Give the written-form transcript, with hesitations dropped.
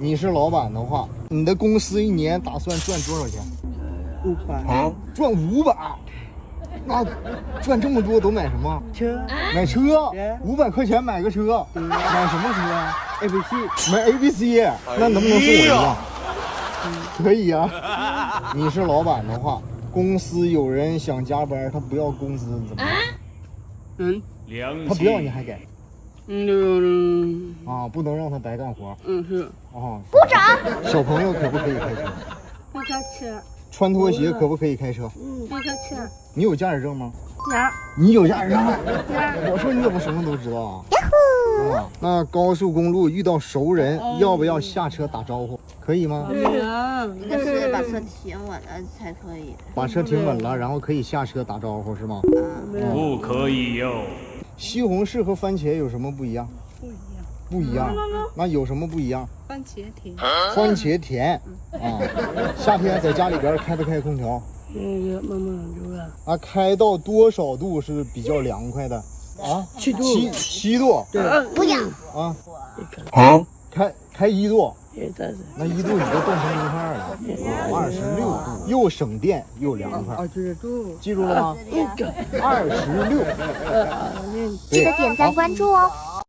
你是老板的话，你的公司一年打算赚多少钱？500。赚500？那赚这么多都买什么？车。买车？500块钱买个车？买什么车啊 ？ABC。买 ABC？那能不能送我一辆？可以啊。你是老板的话，公司有人想加班，他不要工资怎么办？他不要你还给？不能让他白干活。是。鼓掌。小朋友可不可以开车？不开车。穿拖鞋可不可以开车？不开车。你有驾驶证吗？有。你有驾驶证？我说你怎么什么都知道啊？那高速公路遇到熟人，要不要下车打招呼？可以吗？应该是把车停稳了才可以。把车停稳了，然后可以下车打招呼是吗？不可以哟。西红柿和番茄有什么不一样？不一样。那有什么不一样？番茄甜。番茄甜夏天在家里边开不开空调？慢慢热。开到多少度是比较凉快的？7度。7度。对。不要。开1度。那1度你都冻成冰块了。26度，又省电又凉快。26度，记住了吗？26。记得点赞关注哦。